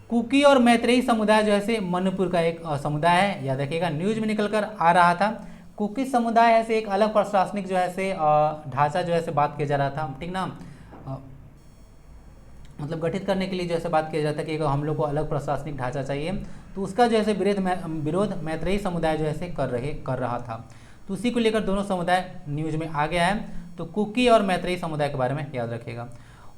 कुकी और मैत्रेयी समुदाय जो है मणिपुर का एक समुदाय है, याद रखिएगा, न्यूज में निकल कर आ रहा था। कुकी समुदाय है एक अलग प्रशासनिक जो है ढांचा जो है बात किया जा रहा था, ठीक ना, मतलब गठित करने के लिए जैसे बात किया जाता है कि हम लोग को अलग प्रशासनिक ढांचा चाहिए। तो उसका जो है विरोध मैत्रेयी समुदाय जो है कर रहा था। तो उसी को लेकर दोनों समुदाय न्यूज में आ गया है। तो कुकी और मैत्रेयी समुदाय के बारे में याद रखिएगा।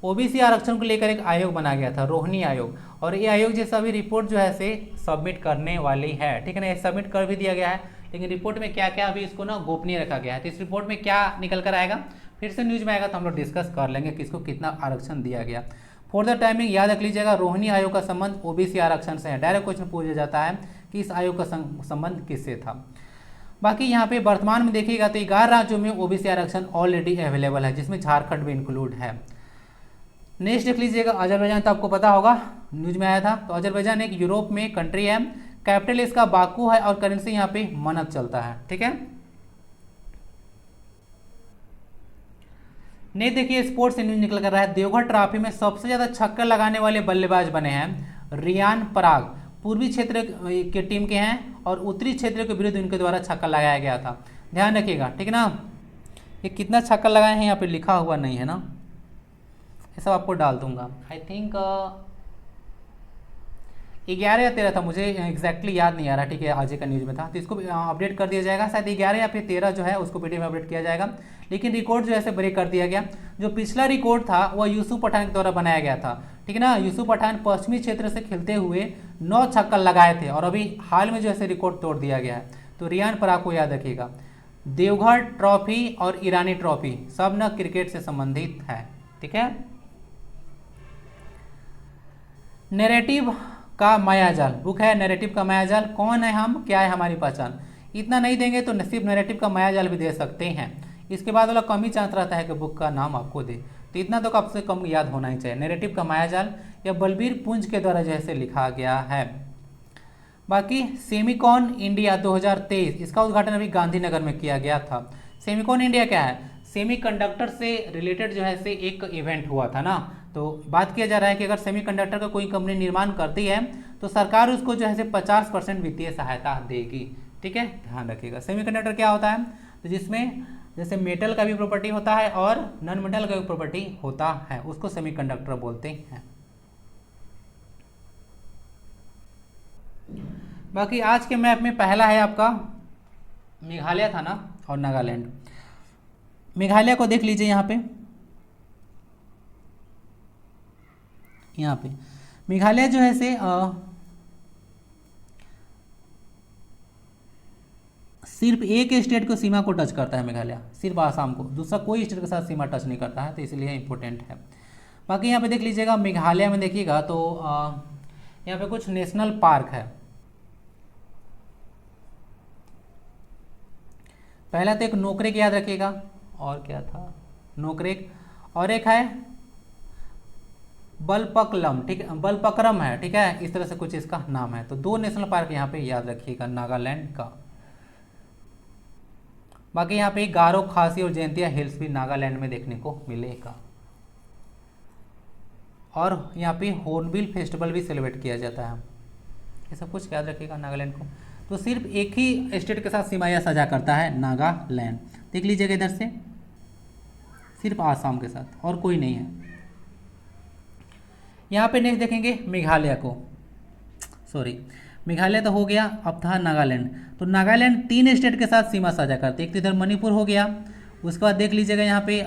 OBC आरक्षण को लेकर एक आयोग बनाया गया था, रोहिणी आयोग, और ये आयोग जैसा भी रिपोर्ट जो है सबमिट करने वाली है, ठीक है ना। ये सबमिट कर भी दिया गया है, लेकिन रिपोर्ट में क्या क्या अभी इसको ना गोपनीय रखा गया है। तो इस रिपोर्ट में क्या निकल कर आएगा फिर से न्यूज में आएगा, तो हम लोग डिस्कस कर लेंगे किसको कितना आरक्षण दिया गया। फॉर द टाइमिंग याद रख लीजिएगा, रोहिणी आयोग का संबंध OBC आरक्षण से है। डायरेक्ट क्वेश्चन पूछा जाता है कि इस आयोग का संबंध किससे था। बाकी यहाँ पे वर्तमान में देखिएगा तो 11 राज्यों में OBC आरक्षण ऑलरेडी अवेलेबल है, जिसमें झारखंड भी इंक्लूड है। नेक्स्ट देख लीजिएगा, अजरबैजान, तो आपको पता होगा न्यूज में आया था। तो अजरबैजान एक यूरोप में कंट्री है, कैपिटल इसका बाकू है, और करेंसी यहाँ पे मनत चलता है, ठीक है। नहीं देखिए, स्पोर्ट्स से न्यूज निकल कर रहा है, देवघर ट्रॉफी में सबसे ज्यादा छक्का लगाने वाले बल्लेबाज बने हैं रियान पराग। पूर्वी क्षेत्र के टीम के हैं, और उत्तरी क्षेत्र के विरुद्ध इनके द्वारा छक्का लगाया गया था। ध्यान रखिएगा, ठीक है ना। ये कितना छक्का लगाए हैं यहाँ पे लिखा हुआ नहीं है ना, ये सब आपको डाल दूंगा। आई थिंक 11 या 13 था, मुझे एग्जैक्टली याद नहीं आ रहा, ठीक है, आज का न्यूज में था। तो इसको अपडेट कर दिया जाएगा, शायद 11 या फिर 13 जो है उसको PDF में अपडेट किया जाएगा। लेकिन रिकॉर्ड जो है ब्रेक कर दिया गया। जो पिछला रिकॉर्ड था वह यूसुफ पठान के द्वारा बनाया गया था, ठीक है ना। यूसुफ पठान पश्चिमी क्षेत्र से खेलते हुए 9 छक्का लगाए थे, और अभी हाल में जो है रिकॉर्ड तोड़ दिया गया है। तो रियान पराग को याद रखिएगा। देवघर ट्रॉफी और ईरानी ट्रॉफी सब न क्रिकेट से संबंधित है, ठीक है। नैरेटिव का मायाजाल बुक है, नैरेटिव का मायाजाल, कौन है हम, क्या है हमारी पहचान। इतना नहीं देंगे तो सिर्फ नैरेटिव का मायाजाल भी दे सकते हैं। इसके बाद वाला कम ही चांस रहता है कि बुक का नाम आपको दे, तो इतना तो कम से कम याद होना ही चाहिए। नैरेटिव का मायाजाल या बलबीर पुंज के द्वारा जैसे लिखा गया है। बाकी सेमिकॉन इंडिया 2023, इसका उद्घाटन अभी गांधीनगर में किया गया था। सेमिकॉन इंडिया क्या है, सेमीकंडक्टर से रिलेटेड जो है एक इवेंट हुआ था ना। तो बात किया जा रहा है कि अगर सेमीकंडक्टर का कोई कंपनी निर्माण करती है तो सरकार उसको जो है 50% वित्तीय सहायता देगी, ठीक है, ध्यान रखिएगा। सेमीकंडक्टर क्या होता है, तो जिसमें जैसे मेटल का भी प्रॉपर्टी होता है और नॉन मेटल का भी प्रॉपर्टी होता है, उसको सेमीकंडक्टर बोलते हैं। बाकी आज के मैप में पहला है आपका मेघालय था ना, और नागालैंड। मेघालय को देख लीजिए यहाँ पे मेघालय जो है सिर्फ एक स्टेट को सीमा को टच करता है मेघालय, सिर्फ आसाम को, दूसरा कोई स्टेट के साथ सीमा टच नहीं करता है, तो इसलिए इंपॉर्टेंट है। बाकी यहाँ पे देख लीजिएगा मेघालय में देखिएगा तो यहाँ पे कुछ नेशनल पार्क है। पहला तो एक नोकरेक याद रखिएगा, और क्या था नोकरेक, और एक है बलपकलम, ठीक है, बलपक्रम है, ठीक है, इस तरह से कुछ इसका नाम है। तो 2 नेशनल पार्क यहाँ पे याद रखिएगा नागालैंड का। बाकी यहाँ पे गारो, खासी और जयंतिया हिल्स भी नागालैंड में देखने को मिलेगा। और यहाँ पे हॉर्नबिल फेस्टिवल भी सेलिब्रेट किया जाता है। ये सब कुछ याद रखिएगा नागालैंड को। तो सिर्फ एक ही स्टेट के साथ सीमाएं साझा करता है नागालैंड, देख लीजिएगा इधर से, सिर्फ आसाम के साथ, और कोई नहीं है। यहाँ पे नेक्स्ट देखेंगे मेघालय को, सॉरी मेघालय तो हो गया, अब था नागालैंड। तो नागालैंड 3 स्टेट के साथ सीमा साझा करते हैं, एक तो इधर मणिपुर हो गया, उसके बाद देख लीजिएगा यहाँ पे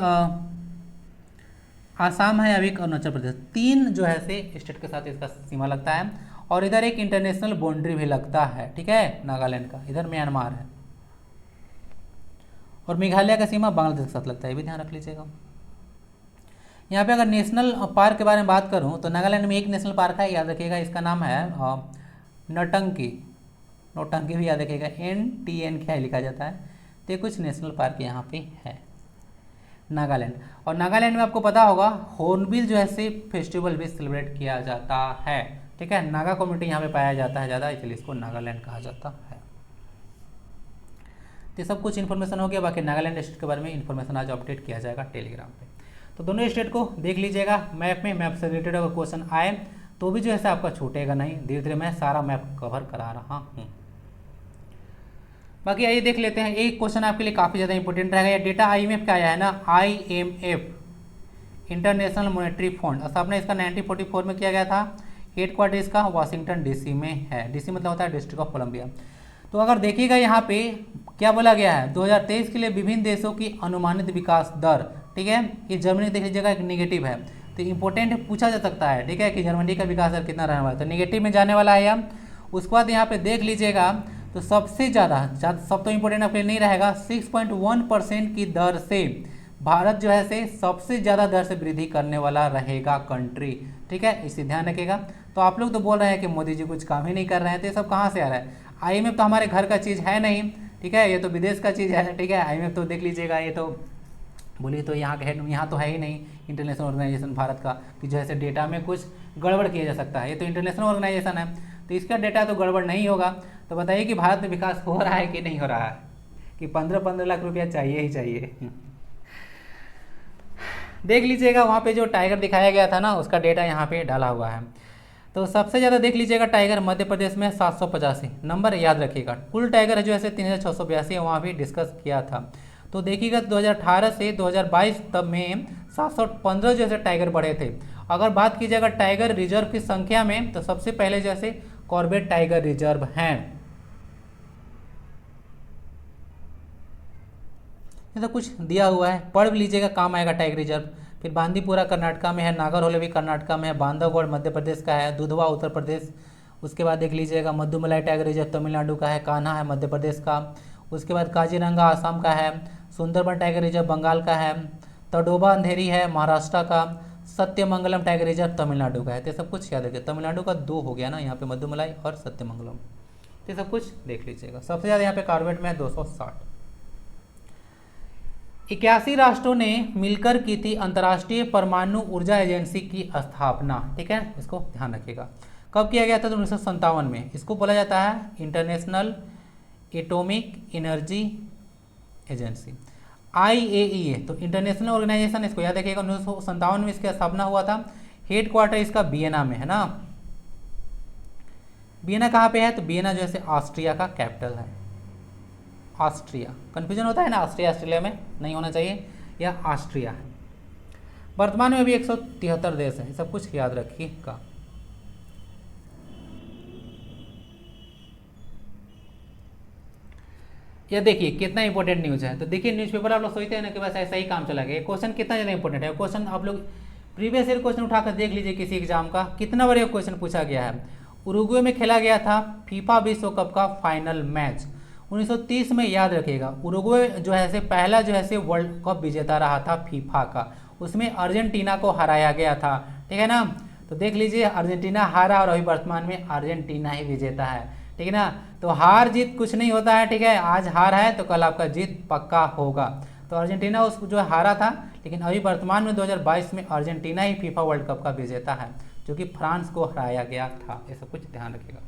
आसाम है, अभी अरुणाचल प्रदेश, 3 जो है से स्टेट के साथ इसका सीमा लगता है। और इधर एक इंटरनेशनल बाउंड्री भी लगता है, ठीक है, नागालैंड का, इधर म्यांमार है। और मेघालय का सीमा बांग्लादेश के साथ लगता है, ये भी ध्यान रख लीजिएगा। यहाँ पे अगर नेशनल पार्क के बारे में बात करूँ तो नागालैंड में एक नेशनल पार्क है, याद रखिएगा, इसका नाम है नौटंकी, नौटंकी भी याद रखिएगा, NTNK लिखा जाता है। तो कुछ नेशनल पार्क यहाँ पे है नागालैंड। और नागालैंड में आपको पता होगा हॉर्नबिल जो है से फेस्टिवल भी सेलिब्रेट किया जाता है, ठीक है, नागा कम्युनिटी यहाँ पे पाया जाता है ज़्यादा, इसलिए इसको नागालैंड कहा जाता है। तो सब कुछ इन्फॉर्मेशन हो गया। बाकी नागालैंड स्टेट के बारे में इन्फॉर्मेशन आज अपडेट किया जाएगा टेलीग्राम पे। तो दोनों स्टेट को देख लीजिएगा मैप में, मैप से रिलेटेड अगर क्वेश्चन आए तो भी जो है आपका छूटेगा नहीं, धीरे धीरे मैं सारा मैप कवर करा रहा हूँ। बाकी आइए देख लेते हैं, एक क्वेश्चन आपके लिए काफ़ी ज़्यादा इंपॉर्टेंट रहेगा। ये डेटा IMF का आया है ना, IMF इंटरनेशनल मॉनेटरी फंड, स्थापना इसका 1944 में किया गया था। हेडक्वार्टर इसका वाशिंगटन DC में है, DC मतलब होता है डिस्ट्रिक्ट ऑफ कोलंबिया। तो अगर देखिएगा यहाँ पे क्या बोला गया है, 2023 के लिए विभिन्न देशों की अनुमानित विकास दर, ठीक है, ये जर्मनी देख लीजिएगा एक निगेटिव है, तो इंपॉर्टेंट पूछा जा सकता है, ठीक है, कि जर्मनी का विकास दर कितना रहने वाला है, तो निगेटिव में जाने वाला है यह। उसके बाद यहाँ पे देख लीजिएगा तो सबसे ज़्यादा, सब तो इंपॉर्टेंट आपके लिए नहीं रहेगा, 6.1% की दर से भारत जो है से सबसे ज़्यादा दर से वृद्धि करने वाला रहेगा कंट्री, ठीक है, इसे ध्यान रखिएगा। तो आप लोग तो बोल रहे हैं कि मोदी जी कुछ काम ही नहीं कर रहे हैं, तो ये सब कहाँ से आ रहा है? IMF तो हमारे घर का चीज़ है नहीं, ठीक है, ये तो विदेश का चीज़ है, ठीक है। IMF तो देख लीजिएगा, ये तो बोलिए तो यहाँ के यहाँ तो है ही नहीं इंटरनेशनल ऑर्गेनाइजेशन भारत का, कि जो है डेटा में कुछ गड़बड़ किया जा सकता है। ये तो इंटरनेशनल ऑर्गेनाइजेशन है, तो इसका डेटा तो गड़बड़ नहीं होगा। तो बताइए कि भारत में विकास हो रहा है कि नहीं हो रहा है, कि 15-15 लाख रुपया चाहिए ही चाहिए। देख लीजिएगा वहाँ पे जो टाइगर दिखाया गया था ना, उसका डेटा यहाँ पे डाला हुआ है। तो सबसे ज़्यादा देख लीजिएगा टाइगर मध्य प्रदेश में 785 नंबर याद रखिएगा। कुल टाइगर जो है 3682 है, वहाँ भी डिस्कस किया था। तो देखिएगा 2018 से 2022 तब में 715 जैसे टाइगर बढ़े थे। अगर बात कीजिएगा टाइगर रिजर्व की संख्या में, तो सबसे पहले जैसे कॉर्बेट टाइगर रिजर्व हैं। ये तो कुछ दिया हुआ है, पढ़ लीजिएगा, काम आएगा टाइगर रिजर्व। फिर बांदीपुरा कर्नाटका में है, नागरहोले भी कर्नाटका में है, बांधवगढ़ मध्य प्रदेश का है, दुधवा उत्तर प्रदेश। उसके बाद देख लीजिएगा मधुमलाई टाइगर रिजर्व तमिलनाडु का है, कान्हा है मध्य प्रदेश का। उसके बाद काजीरंगा आसाम का है, सुंदरबन टाइगर रिजर्व बंगाल का है, तडोबा अंधेरी है महाराष्ट्र का, सत्यमंगलम टाइगर रिजर्व तमिलनाडु का है। तो सब कुछ याद रखिए, तमिलनाडु का 2 हो गया ना यहाँ पे, मधुमलाई और सत्यमंगलम। तो सब कुछ देख लीजिएगा। सबसे ज़्यादा यहाँ पे कॉर्बेट में है 260। 81 राष्ट्रों ने मिलकर की थी अंतर्राष्ट्रीय परमाणु ऊर्जा एजेंसी की स्थापना, ठीक है, इसको ध्यान रखिएगा। कब किया गया था? तो 1957 में। इसको बोला जाता है international atomic energy agency, IAEA। तो इंटरनेशनल ऑर्गेनाइजेशन, इसको याद रखिएगा। 1957 में इसकी स्थापना हुआ था। हेड क्वार्टर इसका वियना में है ना। वियना कहाँ पे है? तो वियना जो है ऑस्ट्रिया का कैपिटल है। ऑस्ट्रिया, कन्फ्यूजन होता है ना, ऑस्ट्रिया ऑस्ट्रेलिया में नहीं होना चाहिए, यह ऑस्ट्रिया है। वर्तमान में भी 173 देश है, सब कुछ याद रखिएगा। यह देखिए कितना इंपॉर्टेंट न्यूज है। तो देखिए न्यूज़पेपर आप लोग सोचते हैं ना कि बस ऐसा ही काम चला गया। क्वेश्चन कितना ज़्यादा इंपॉर्टेंट है। क्वेश्चन आप लोग प्रीवियस ईयर क्वेश्चन उठाकर देख लीजिए किसी एग्जाम का, कितना बड़ा क्वेश्चन पूछा गया है। उरुग्वे में खेला गया था फीफा विश्व कप का फाइनल मैच। 1930 में याद रखिएगा उरुग्वे जो है से पहला जो है से वर्ल्ड कप विजेता रहा था फीफा का, उसमें अर्जेंटीना को हराया गया था, ठीक है ना। तो देख लीजिए अर्जेंटीना हारा और अभी वर्तमान में अर्जेंटीना ही विजेता है, ठीक है ना। तो हार जीत कुछ नहीं होता है, ठीक है, आज हार है तो कल आपका जीत पक्का होगा। तो अर्जेंटीना उस जो हारा था, लेकिन अभी वर्तमान में 2022 में अर्जेंटीना ही फीफा वर्ल्ड कप का विजेता है, जो कि फ्रांस को हराया गया था। ये सब कुछ ध्यान रखिएगा।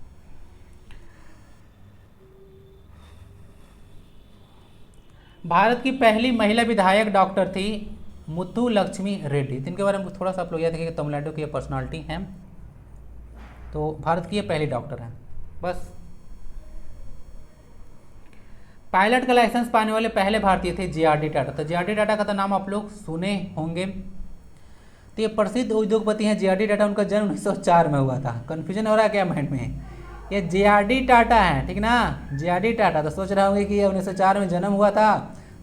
भारत की पहली महिला विधायक डॉक्टर थी मुथु लक्ष्मी रेड्डी। इनके बारे में थोड़ा सा आप लोग याद रखिएगा, तमिलनाडु की पर्सनालिटी हैं, तो भारत की ये पहली डॉक्टर हैं बस। पायलट का लाइसेंस पाने वाले पहले भारतीय थे जे.आर.डी. टाटा। तो जे.आर.डी. टाटा का तो नाम आप लोग सुने होंगे। तो ये प्रसिद्ध उद्योगपति हैं जे.आर.डी. टाटा। उनका जन्म 1904 में हुआ था। कन्फ्यूजन हो रहा है क्या माइंड में? ये जे.आर.डी. टाटा है, ठीक ना, जे.आर.डी. टाटा। तो सोच रहे होंगे कि ये 1904 में जन्म हुआ था,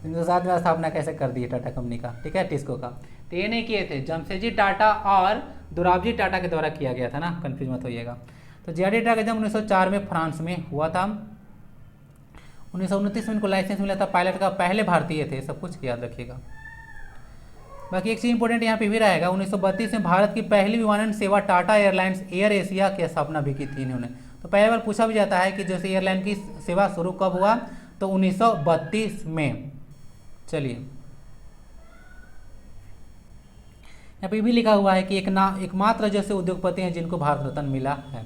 1907 में स्थापना कैसे कर दी टाटा कंपनी का, ठीक है, टिस्को का। तो ये नहीं किए थे, जमशेदजी टाटा और दोराबजी टाटा के द्वारा किया गया था ना, कन्फ्यूज मत होइएगा। तो जे.आर.डी. टाटा का जन्म 1904 में फ्रांस में हुआ था। 1929 में इनको लाइसेंस मिला था, पायलट का पहले भारतीय थे, सब कुछ याद रखिएगा। बाकी एक चीज इंपॉर्टेंट यहाँ पे भी रहेगा, 1932 में भारत की पहली विमानन सेवा टाटा एयरलाइंस एयर एशिया की स्थापना भी की थी इन्होंने। तो पहली बार पूछा भी जाता है कि जैसे एयरलाइन की सेवा शुरू कब हुआ, तो 1932 में। चलिए यहाँ पे भी लिखा हुआ है कि एकमात्र जैसे उद्योगपति हैं जिनको भारत रत्न मिला है।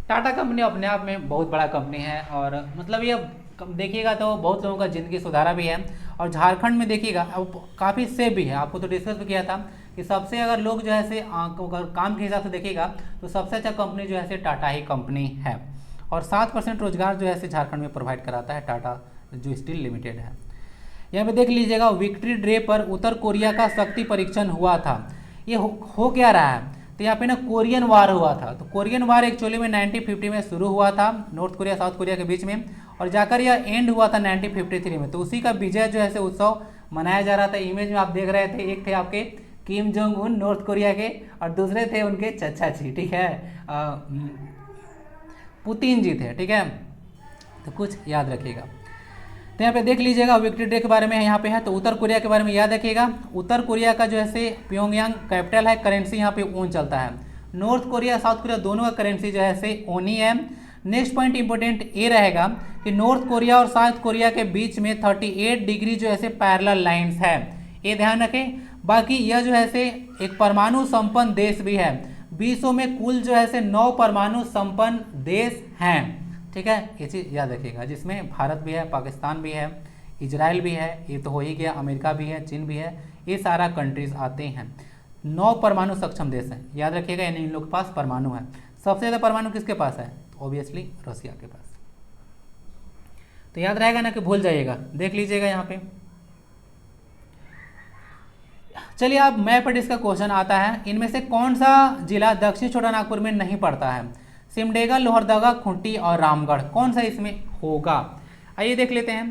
टाटा कंपनी अपने आप में बहुत बड़ा कंपनी है, और मतलब ये देखिएगा तो बहुत लोगों का ज़िंदगी सुधारा भी है। और झारखंड में देखिएगा अब काफ़ी सेफ भी है। आपको तो डिस्कस भी किया था कि सबसे अगर लोग जो है से अगर काम के हिसाब से देखिएगा तो सबसे अच्छा कंपनी जो है से टाटा ही कंपनी है। और 7% रोजगार जो है से झारखंड में प्रोवाइड कराता है टाटा जो स्टील लिमिटेड है। यहाँ पे देख लीजिएगा विक्ट्री डे पर उत्तर कोरिया का शक्ति परीक्षण हुआ था। ये हो क्या रहा है, तो यहाँ पे ना कोरियन वार हुआ था। तो कोरियन वार एक्चुअली में 1950 में शुरू हुआ था नॉर्थ कोरिया साउथ कोरिया के बीच में, और जाकर यह एंड हुआ था 1953 में। तो उसी का विजय जो है से उत्सव मनाया जा रहा था। इमेज में आप देख रहे थे, एक थे आपके Kim Jong Un north Korea के, और दूसरे थे उनके चचा जी, ठीक है, पुतिन जी थे, ठीक है। तो कुछ याद रखिएगा। तो यहाँ पे देख लीजिएगा विक्ट्री डे के बारे में यहाँ पे है। तो उत्तर कोरिया के बारे में याद रखिएगा, उत्तर कोरिया का जो है से प्योंगयांग कैपिटल है, करेंसी यहाँ पे ओन चलता है। नॉर्थ कोरिया साउथ कोरिया दोनों का करेंसी जो है से ओन ही है। नेक्स्ट पॉइंट इंपॉर्टेंट ये रहेगा कि नॉर्थ कोरिया और साउथ कोरिया के बीच में 38 डिग्री जो है से पैरेलल लाइंस है, ये ध्यान रखें। बाकी यह जो है से एक परमाणु संपन्न देश भी है। विश्व में कुल जो है से 9 परमाणु संपन्न देश हैं, ठीक है, ये चीज़ याद रखिएगा, जिसमें भारत भी है, पाकिस्तान भी है, इजराइल भी है, ये तो हो ही गया, अमेरिका भी है, चीन भी है, ये सारा कंट्रीज आते हैं। 9 परमाणु सक्षम देश हैं, याद रखिएगा, यानी इन लोग के पास परमाणु है। सबसे ज़्यादा परमाणु किसके पास है, तो ऑब्वियसली रसिया के पास। तो याद रहेगा ना कि भूल जाइएगा, देख लीजिएगा यहाँ पे। चलिए अब मैप पर इसका क्वेश्चन आता है, इनमें से कौन सा जिला दक्षिण छोटानागपुर में नहीं पड़ता है? सिमडेगा, लोहरदगा, खूंटी और रामगढ़, कौन सा इसमें होगा? आइए देख लेते हैं।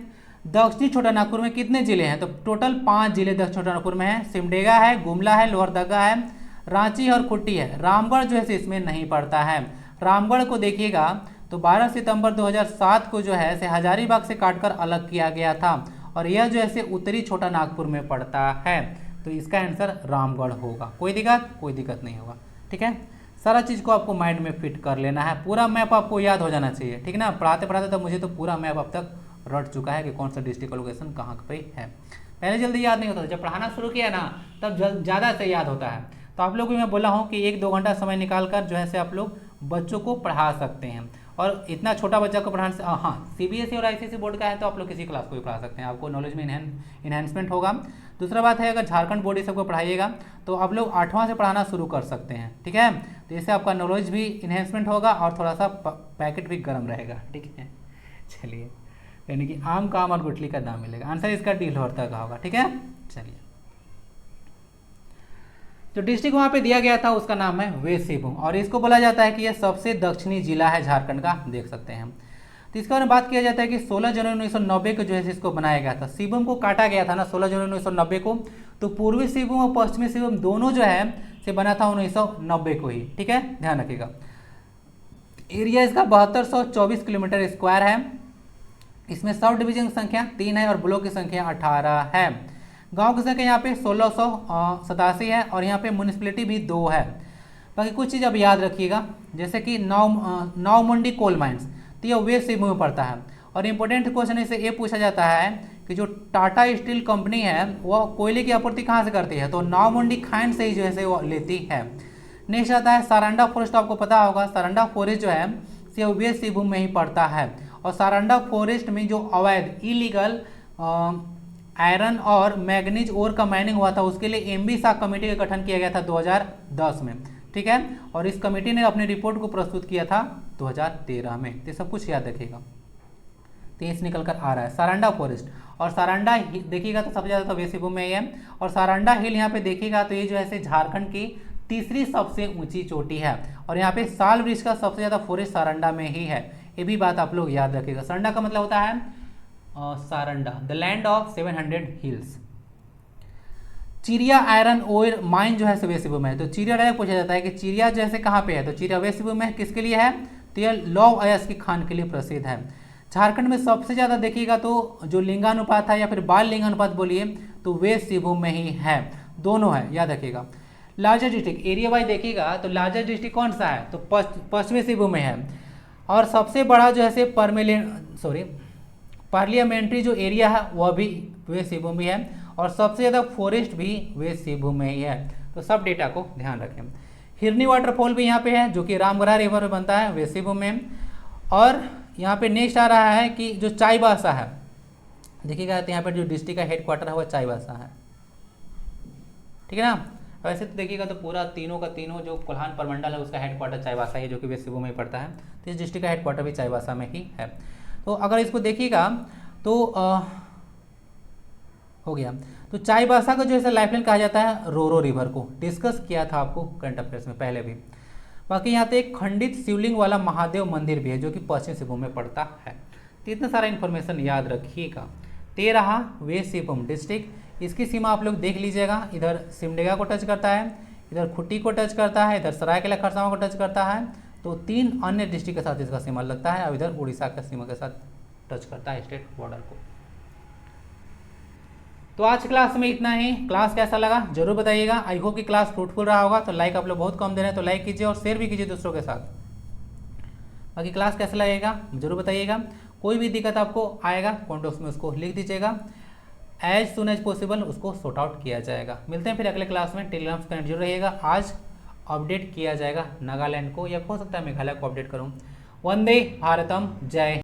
दक्षिणी छोटानागपुर में कितने जिले हैं, तो टोटल 5 जिले दक्षिण छोटानागपुर में हैं। सिमडेगा है, गुमला है, लोहरदगा है, रांची और खूंटी है। रामगढ़ जो है इसमें नहीं पड़ता है। रामगढ़ को देखिएगा तो 12 सितंबर 2007 को जो है से हजारीबाग से काटकर अलग किया गया था, और यह जो है उत्तरी छोटानागपुर में पड़ता है। तो इसका आंसर रामगढ़ होगा। कोई दिक्कत नहीं होगा, ठीक है। सारा चीज़ को आपको माइंड में फिट कर लेना है, पूरा मैप आपको याद हो जाना चाहिए, ठीक ना। पढ़ाते पढ़ाते तो मुझे तो पूरा मैप अब तक रट चुका है कि कौन सा डिस्ट्रिक्ट लोकेशन कहाँ पे है। पहले जल्दी याद नहीं होता था, जब पढ़ाना शुरू किया ना तब ज़्यादा से याद होता है। तो आप लोग भी मैं बोला हूँ कि 1-2 घंटा समय निकाल कर जो है से आप लोग बच्चों को पढ़ा सकते हैं। और इतना छोटा बच्चा को पढ़ाने से, हाँ, सीबीएसई और आईसीएसई बोर्ड का है तो आप लोग किसी क्लास को भी पढ़ा सकते हैं, आपको नॉलेज में इन्हेंसमेंट होगा। दूसरा बात है, अगर झारखंड बोर्ड सबको पढ़ाइएगा तो आप लोग 8वां से पढ़ाना शुरू कर सकते हैं, ठीक है। तो इससे आपका नॉलेज भी इन्हेंसमेंट होगा और थोड़ा सा पैकेट भी गर्म रहेगा, ठीक है। चलिए, यानी कि आम का आम और गुठली का दाम मिलेगा। आंसर इसका डी लोहरदगा का होगा, ठीक है। चलिए, जो डिस्ट्रिक्ट वहाँ पे दिया गया था उसका नाम है वेस्ट सिंहभूम, और इसको बोला जाता है कि यह सबसे दक्षिणी जिला है झारखंड का, देख सकते हैं हम। तो इसके बारे में बात किया जाता है कि 16 जनवरी 1990 को जो है इसको बनाया गया था। सिंहभूम को काटा गया था ना 16 जनवरी 1990 को, तो पूर्वी सिंहभूम और पश्चिमी सिंहभूम दोनों जो है से बना था 1990 को ही, ठीक है, ध्यान रखिएगा। एरिया इसका 7224 किलोमीटर स्क्वायर है। इसमें सब डिवीजन की संख्या 3 है और ब्लॉक की संख्या 18 है। गांव की संख्या यहाँ पे 1687 है और यहाँ पे म्यूनिसिपैलिटी भी 2 है। बाकी कुछ चीज़ अब याद रखिएगा, जैसे कि नौमुंडी कोल माइंस, तो यह वेस्ट सिंहभूम में पड़ता है। और इम्पोर्टेंट क्वेश्चन इससे ये पूछा जाता है कि जो टाटा स्टील कंपनी है वह कोयले की आपूर्ति कहाँ से करती है, तो नौमुंडी खान से ही जो है वो लेती है। नेक्स्ट आता है सारंडा फॉरेस्ट, आपको पता होगा सारंडा फॉरेस्ट जो है से वेस्ट सिंहभूम में ही पड़ता है। और सारंडा फॉरेस्ट में जो अवैध इलीगल आयरन और मैग्नीज ओर का माइनिंग हुआ था उसके लिए एमबी शाह कमेटी का गठन किया गया था 2010 में, ठीक है। और इस कमेटी ने अपनी रिपोर्ट को प्रस्तुत किया था 2013 में। तो सब कुछ याद रखिएगा। 23 निकल कर आ रहा है सारंडा फॉरेस्ट। और सारंडा देखिएगा तो सबसे ज़्यादा तो वेस्ट सिंहभूम में ही है। और सारंडा हिल यहाँ पे देखिएगा तो ये जो है झारखंड की तीसरी सबसे ऊंची चोटी है। और यहाँ पे साल वृक्ष का सबसे ज़्यादा फॉरेस्ट सारंडा में ही है। ये भी बात आप लोग याद रखिएगा। सारंडा का मतलब होता है Saranda the land of 700 hills. Chiria iron ore mine जो है वेस्ट सिंहभूम में है। तो चिरिया डायरेक्ट पूछा जाता है कि चिरिया जैसे कहाँ पे है, तो चिरिया वेस्ट सिंहभूम में किसके लिए है, तो यह लौह अयस्क की खान के लिए प्रसिद्ध है। झारखंड में सबसे ज़्यादा देखिएगा तो जो लिंगानुपात है या फिर बाल लिंगानुपात बोलिए तो वेस्ट सिंहभूम में ही है, दोनों है, याद रखिएगा। लार्जेस्ट डिस्ट्रिक्ट एरिया वाइज देखिएगा तो लार्जेस्ट डिस्ट्रिक्ट कौन सा है, तो पश्चिमी सिंहभूम में है। और सबसे बड़ा जो है पार्लियामेंट्री जो एरिया है वह भी वेस्ट सिंहभूम में है। और सबसे ज़्यादा फॉरेस्ट भी वेस्ट सिंहभूम में ही है। तो सब डेटा को ध्यान रखें। हिरनी वाटरफॉल भी यहाँ पे है जो कि रामगढ़ रिवर में बनता है, वेस्ट सिंहभूम में। और यहाँ पे नेक्स्ट आ रहा है कि जो चाईबासा है, देखिएगा तो यहाँ पर जो डिस्ट्रिक्ट का हेडक्वार्टर है वह चाईबासा है, ठीक है ना। वैसे तो देखिएगा तो पूरा तीनों का तीनों जो कोल्हान प्रमंडल है उसका हेडक्वार्टर चाईबासा है जो कि वेस्ट सिंहभूम में पड़ता है। तो इस डिस्ट्रिक्ट का हेडक्वार्टर भी चाईबासा में ही है। तो अगर इसको देखिएगा तो हो गया। तो चाईबासा को जो है लाइफलाइन कहा जाता है रोरो रिवर को, डिस्कस किया था आपको करंट अफेयर्स में पहले भी। बाकी यहाँ पे एक खंडित शिवलिंग वाला महादेव मंदिर भी है जो कि पश्चिम सिंहभूम में पड़ता है। तो इतना सारा इन्फॉर्मेशन याद रखिएगा। 13 वेस्ट सिंहभूम डिस्ट्रिक्ट, इसकी सीमा आप लोग देख लीजिएगा। इधर सिमडेगा को टच करता है, इधर खुट्टी को टच करता है, इधर सरायकेला खरसावां को टच करता है। तो 3 अन्य डिस्ट्रिक्ट के साथ इसका सीमा लगता है और इधर उड़ीसा का सीमा के साथ टच करता है स्टेट बॉर्डर को। तो आज क्लास में इतना ही। क्लास कैसा लगा जरूर बताइएगा। आई होप कि क्लास फ्रूटफुल रहा होगा। तो लाइक आप लोग बहुत कम दे रहे हैं तो लाइक कीजिए और शेयर भी कीजिए दूसरों के साथ। बाकी क्लास कैसा लगेगा जरूर बताइएगा। कोई भी दिक्कत आपको आएगा कमेंट बॉक्स में उसको लिख दीजिएगा। एज सुन एज पॉसिबल उसको सॉर्ट आउट किया जाएगा। मिलते हैं फिर अगले क्लास में। टेलीग्राम से कनेक्ट जरूर रहिएगा। आज अपडेट किया जाएगा नागालैंड को, या हो सकता है मेघालय को अपडेट करूँ। वंदे भारतम, जय